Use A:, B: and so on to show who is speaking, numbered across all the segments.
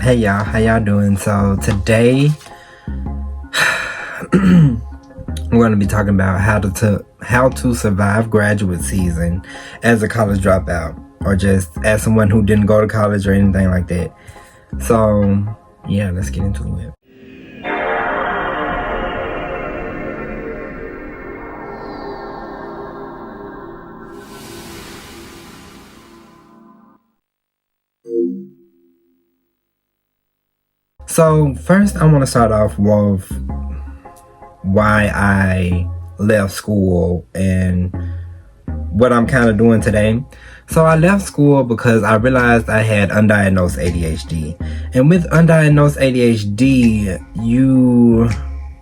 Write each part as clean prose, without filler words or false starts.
A: Hey y'all, how y'all doing? So today we're going to be talking about how to survive graduate season as a college dropout, or just as someone who didn't go to college or anything like that. So yeah, let's get into it. So first I want to start off with why I left school and what I'm kind of doing today. So I left school because I realized I had undiagnosed ADHD. And with undiagnosed ADHD,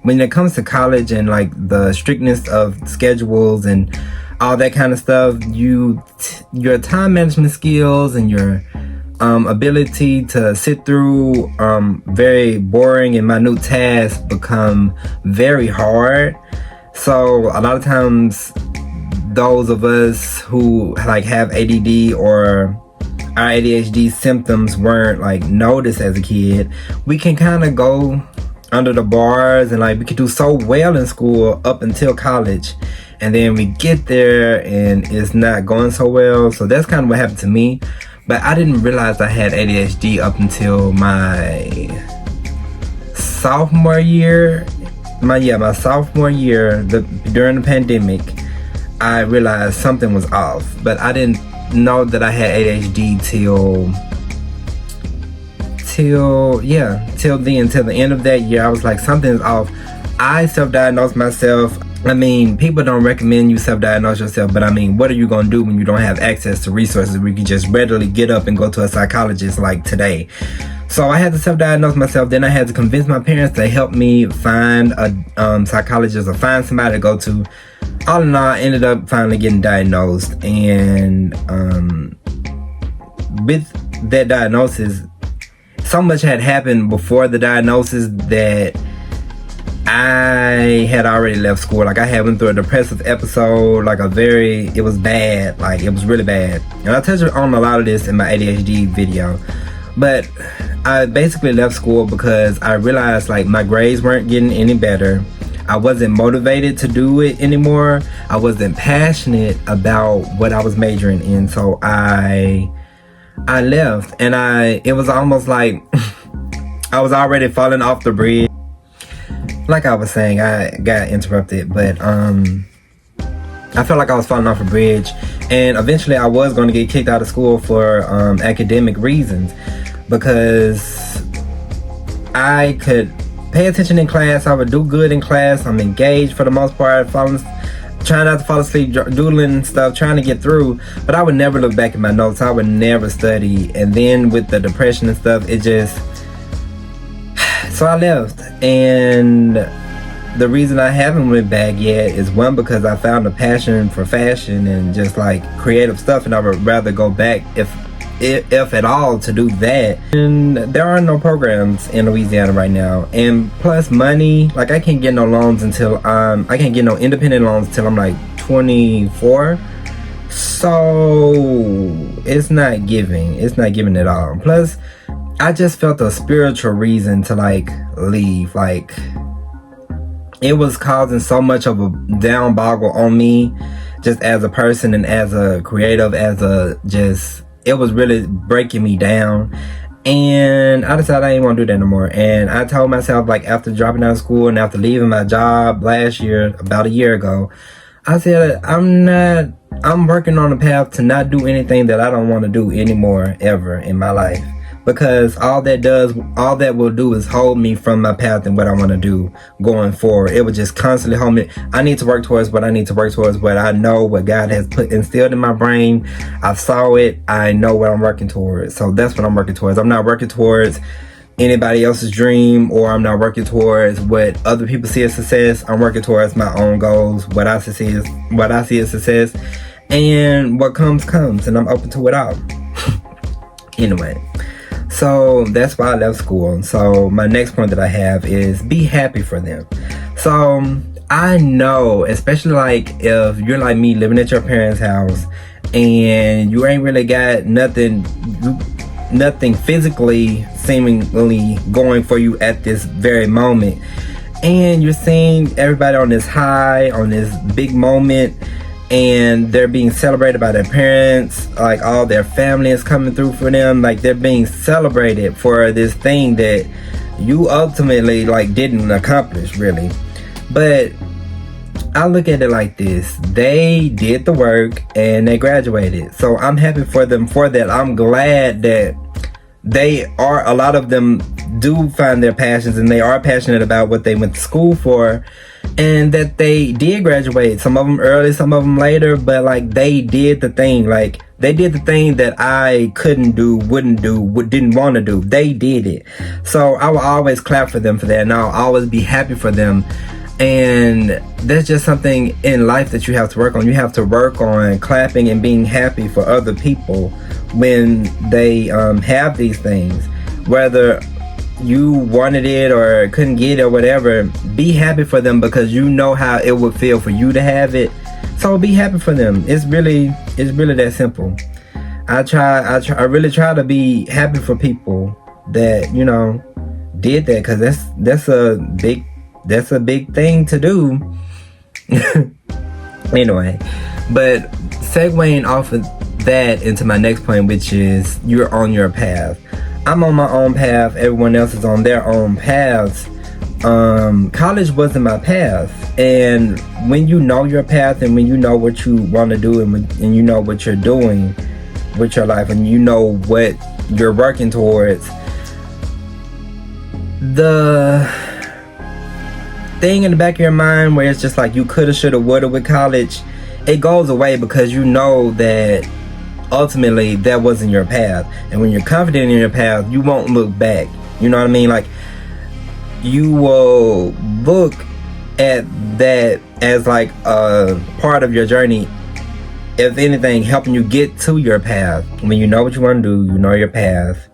A: when it comes to college and like the strictness of schedules and all that kind of stuff, your time management skills and your ability to sit through very boring and minute tasks become very hard. So a lot of times those of us who like have ADD or our ADHD symptoms weren't like noticed as a kid, we can kind of go under the bars and like we could do so well in school up until college, and then we get there and it's not going so well. So that's kind of what happened to me. But I didn't realize I had ADHD up until my sophomore year. My sophomore year, during the pandemic, I realized something was off. But I didn't know that I had ADHD till the end of that year. I was like, something's off. I self-diagnosed myself. I mean, people don't recommend you self-diagnose yourself, but I mean, what are you going to do when you don't have access to resources where you can just readily get up and go to a psychologist like today? So I had to self-diagnose myself. Then I had to convince my parents to help me find a psychologist or find somebody to go to. All in all, I ended up finally getting diagnosed. And with that diagnosis, so much had happened before the diagnosis that I had already left school. Like, I went through a depressive episode, it was bad. Like, it was really bad. And I touched on a lot of this in my ADHD video. But I basically left school because I realized like my grades weren't getting any better. I wasn't motivated to do it anymore. I wasn't passionate about what I was majoring in. So I left, and it was almost like I was already falling off the bridge. Like I was saying, I got interrupted, but I felt like I was falling off a bridge, and eventually I was going to get kicked out of school for academic reasons, because I could pay attention in class. I would do good in class. I'm engaged for the most part, trying not to fall asleep, doodling and stuff, trying to get through, but I would never look back at my notes. I would never study. And then with the depression and stuff, so I left. And the reason I haven't went back yet is, one, because I found a passion for fashion and just like creative stuff, and I would rather go back if at all to do that. And there are no programs in Louisiana right now, and plus money, like I can't get no loans until I can't get no independent loans until I'm like 24. So it's not giving at all. Plus I just felt a spiritual reason to like leave. Like, it was causing so much of a down boggle on me, just as a person and as a creative, it was really breaking me down. And I decided I didn't want to do that no more. And I told myself, like, after dropping out of school and after leaving my job last year, about a year ago, I said, I'm working on a path to not do anything that I don't want to do anymore, ever in my life. Because all that will do is hold me from my path and what I want to do going forward. It would just constantly hold me. I need to work towards what I need to work towards, what I know, what God has instilled in my brain. I saw it. I know what I'm working towards. So that's what I'm working towards. I'm not working towards anybody else's dream, or I'm not working towards what other people see as success. I'm working towards my own goals, what I see as success, and what comes, and I'm open to it all. Anyway. So that's why I left school. So my next point that I have is be happy for them. So I know, especially like if you're like me, living at your parents' house and you ain't really got nothing, nothing physically seemingly going for you at this very moment. And you're seeing everybody on this high, on this big moment, and they're being celebrated by their parents. Like, all their family is coming through for them. Like, they're being celebrated for this thing that you ultimately like didn't accomplish, really. But I look at it like this: they did the work and they graduated. So I'm happy for them for that. I'm glad that a lot of them do find their passions, and they are passionate about what they went to school for, and that they did graduate. Some of them early, some of them later, but like, they did the thing. Like, they did the thing that I couldn't do, wouldn't do, didn't want to do. They did it. So I will always clap for them for that, and I'll always be happy for them. And that's just something in life that you have to work on. You have to work on clapping and being happy for other people when they have these things. Whether you wanted it or couldn't get it or whatever, be happy for them, because you know how it would feel for you to have it. So be happy for them. It's really that simple. I really try to be happy for people that, you know, did that, because that's a big thing to do. Anyway, but segueing off of that into my next point, which is you're on your path. I'm on my own path. Everyone else is on their own paths. College wasn't my path. And when you know your path, and when you know what you want to do, and you know what you're doing with your life, and you know what you're working towards, the thing in the back of your mind where it's just like you coulda, shoulda, woulda with college, it goes away, because you know that ultimately that wasn't your path. And when you're confident in your path, you won't look back. You know what I mean? Like, you will look at that as like a part of your journey, if anything, helping you get to your path. When you know what you want to do, you know your path,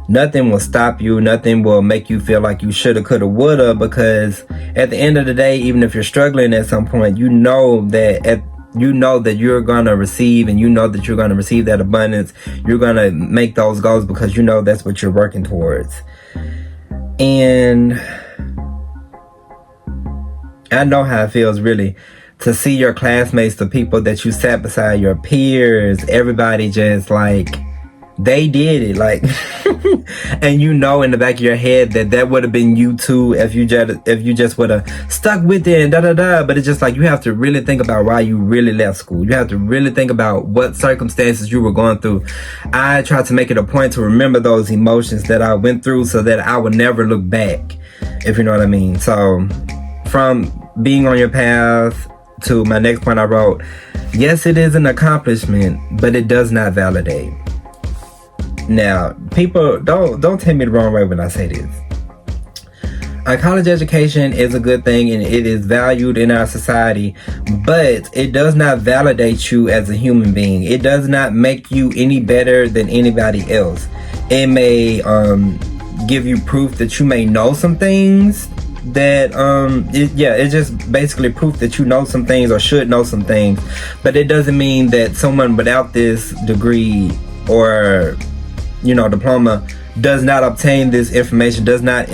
A: nothing will stop you. Nothing will make you feel like you shoulda, coulda, woulda, because at the end of the day, even if you're struggling at some point, you know that you're gonna receive, and you know that you're gonna receive that abundance. You're gonna make those goals, because you know that's what you're working towards. And I know how it feels, really, to see your classmates, the people that you sat beside, your peers, everybody just like, they did it, like, and you know in the back of your head that would have been you too if you just would have stuck with it and da-da-da. But it's just like, you have to really think about why you really left school. You have to really think about what circumstances you were going through. I try to make it a point to remember those emotions that I went through, so that I would never look back, if you know what I mean. So from being on your path to my next point I wrote, yes, it is an accomplishment, but it does not validate. Now, people, don't take me the wrong way when I say this. A college education is a good thing, and it is valued in our society, but it does not validate you as a human being. It does not make you any better than anybody else. It may give you proof that you may know some things, that it's just basically proof that you know some things or should know some things, but it doesn't mean that someone without this degree or, you know, diploma does not obtain this information, does not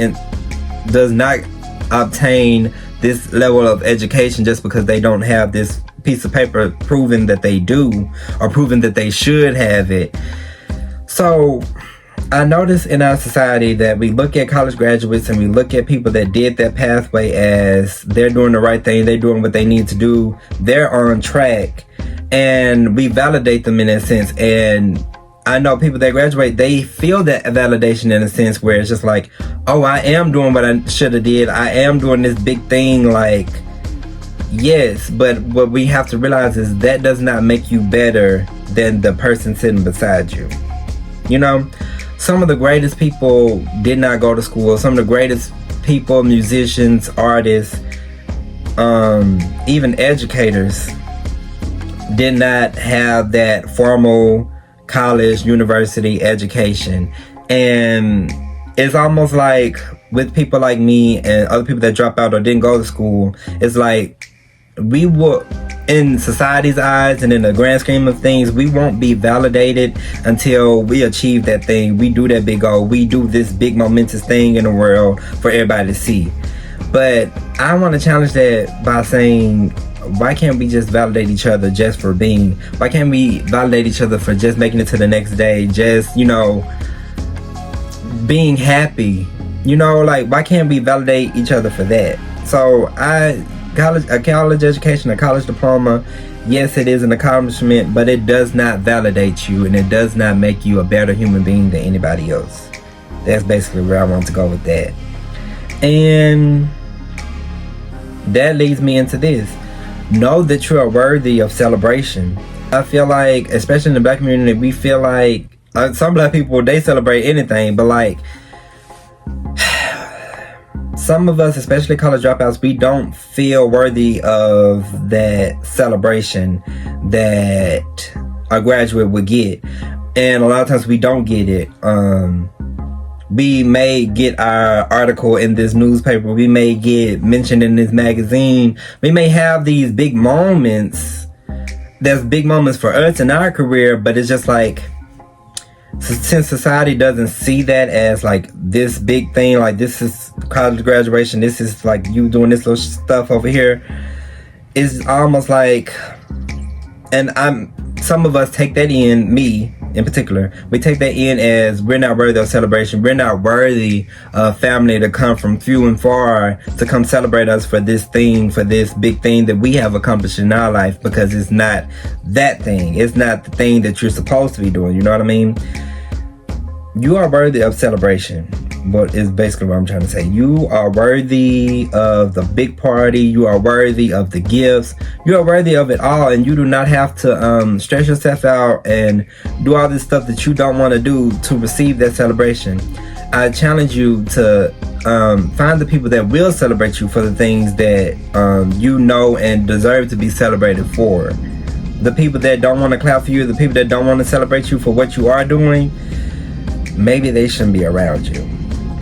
A: obtain this level of education just because they don't have this piece of paper proving that they do, or proving that they should have it. So I notice in our society that we look at college graduates and we look at people that did that pathway as they're doing the right thing, they're doing what they need to do, they're on track, and we validate them in that sense. And I know people that graduate, they feel that validation in a sense where it's just like, oh, I am doing what I should have did. I am doing this big thing. Like, yes, but what we have to realize is that does not make you better than the person sitting beside you. You know, some of the greatest people did not go to school. Some of the greatest people, musicians, artists, even educators, did not have that formal college, university education. And it's almost like with people like me and other people that drop out or didn't go to school, it's like we will, in society's eyes and in the grand scheme of things, we won't be validated until we achieve that thing. We do that big goal. We do this big momentous thing in the world for everybody to see. But I want to challenge that by saying, why can't we just validate each other just for being? Why can't we validate each other for just making it to the next day? Just, being happy. Like, why can't we validate each other for that? So a college education, a college diploma, yes, it is an accomplishment, but it does not validate you, and it does not make you a better human being than anybody else. That's basically where I want to go with that. And that leads me into this. Know that you are worthy of celebration. I feel like, especially in the black community, we feel like some black people, they celebrate anything, but like some of us, especially college dropouts, we don't feel worthy of that celebration that a graduate would get. And a lot of times we don't get it. We may get our article in this newspaper. We may get mentioned in this magazine. We may have these big moments. There's big moments for us in our career, but it's just like, since society doesn't see that as like this big thing, like this is college graduation, this is like you doing this little stuff over here, it's almost like, and some of us take that in, me in particular, we take that in as we're not worthy of celebration. We're not worthy of family to come from few and far to come celebrate us for this thing, for this big thing that we have accomplished in our life, because it's not that thing. It's not the thing that you're supposed to be doing. You know what I mean? You are worthy of celebration. What is basically what I'm trying to say. You are worthy of the big party. You are worthy of the gifts. You are worthy of it all, and you do not have to stress yourself out and do all this stuff that you don't want to do to receive that celebration. I challenge you to find the people that will celebrate you for the things that you know and deserve to be celebrated for. The people that don't want to clap for you, the people that don't want to celebrate you for what you are doing, maybe they shouldn't be around you.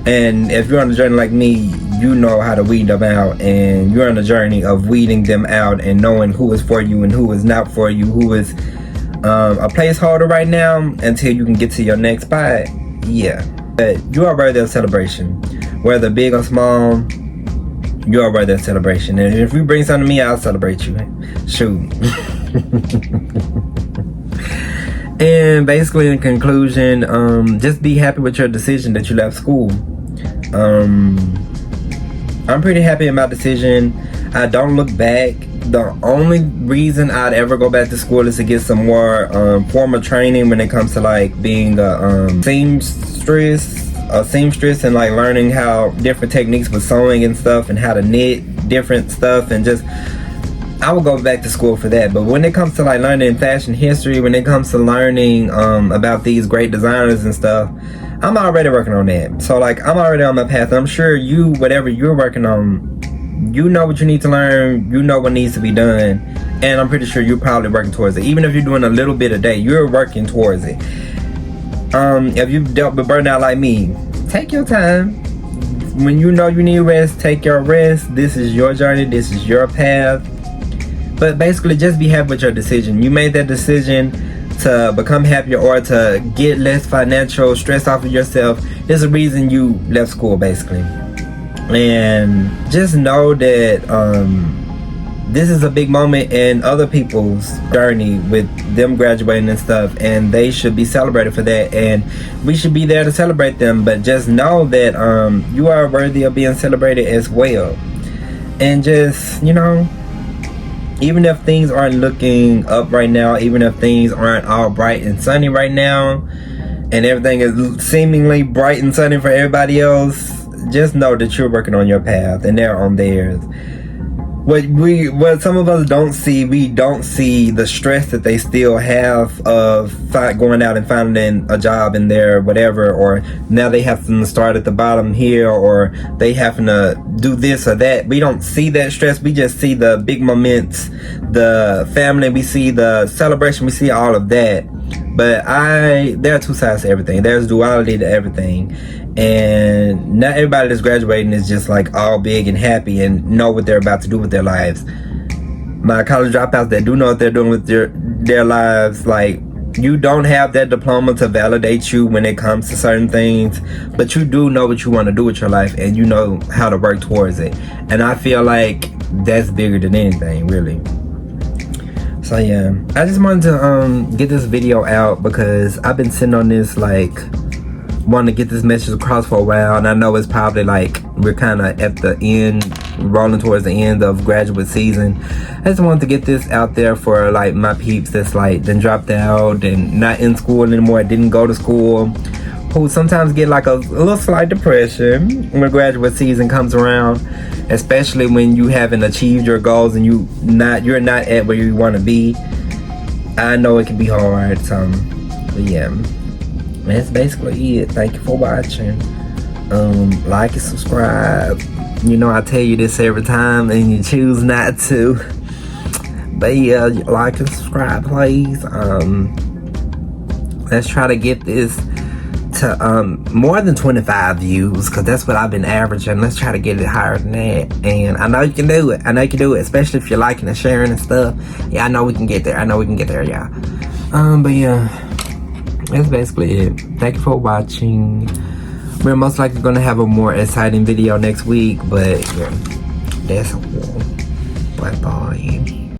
A: And if you're on a journey like me, you know how to weed them out, and you're on a journey of weeding them out and knowing who is for you and who is not for you, who is a placeholder right now until you can get to your next spot. Yeah, but you are worthy of celebration, whether big or small. You are worthy of celebration, and if you bring something to me, I'll celebrate you. Shoot. And basically, in conclusion, just be happy with your decision that you left school. I'm pretty happy in my decision. I don't look back. The only reason I'd ever go back to school is to get some more formal training when it comes to like being a seamstress, and like learning how different techniques with sewing and stuff, and how to knit different stuff, and just I would go back to school for that. But when it comes to like learning fashion history, when it comes to learning about these great designers and stuff, I'm already working on that. So like I'm already on my path. I'm sure you, whatever you're working on, you know what you need to learn, you know what needs to be done, and I'm pretty sure you're probably working towards it. Even if you're doing a little bit a day, you're working towards it. If you've dealt with burnout like me, take your time. When you know you need rest, take your rest. This is your journey, this is your path. But basically, just be happy with your decision. You made that decision to become happier or to get less financial stress off of yourself. There's a reason you left school, basically. And just know that this is a big moment in other people's journey with them graduating and stuff, and they should be celebrated for that, and we should be there to celebrate them. But just know that you are worthy of being celebrated as well. And just, even if things aren't looking up right now, even if things aren't all bright and sunny right now, and everything is seemingly bright and sunny for everybody else, just know that you're working on your path and they're on theirs. What some of us don't see, we don't see the stress that they still have of going out and finding a job in their whatever, or now they have to start at the bottom here, or they having to do this or that. We don't see that stress. We just see the big moments, the family, we see the celebration, we see all of that. But there are two sides to everything. There's duality to everything. And not everybody that's graduating is just like all big and happy and know what they're about to do with their lives. my college dropouts that do know what they're doing with their lives, like, you don't have that diploma to validate you when it comes to certain things, but you do know what you want to do with your life, and you know how to work towards it. And I feel like that's bigger than anything, really. So yeah, I just wanted to get this video out because I've been sitting on this, like, wanting to get this message across for a while, and I know it's probably like we're kind of at the end, rolling towards the end of graduate season. I just wanted to get this out there for like my peeps that's like then dropped out and not in school anymore, didn't go to school, who sometimes get like a little slight depression when graduate season comes around, especially when you haven't achieved your goals and you're not at where you want to be. I know it can be hard. But yeah, that's basically it. Thank you for watching. Like and subscribe. You know I tell you this every time and you choose not to, but yeah, like and subscribe, please. Let's try to get this to more than 25 views, because that's what I've been averaging. Let's try to get it higher than that, and I know you can do it. I know you can do it, especially if you're liking and sharing and stuff. Yeah, I know we can get there. Yeah. But yeah, that's basically it. Thank you for watching. We're most likely gonna have a more exciting video next week, but yeah, that's all. Bye bye.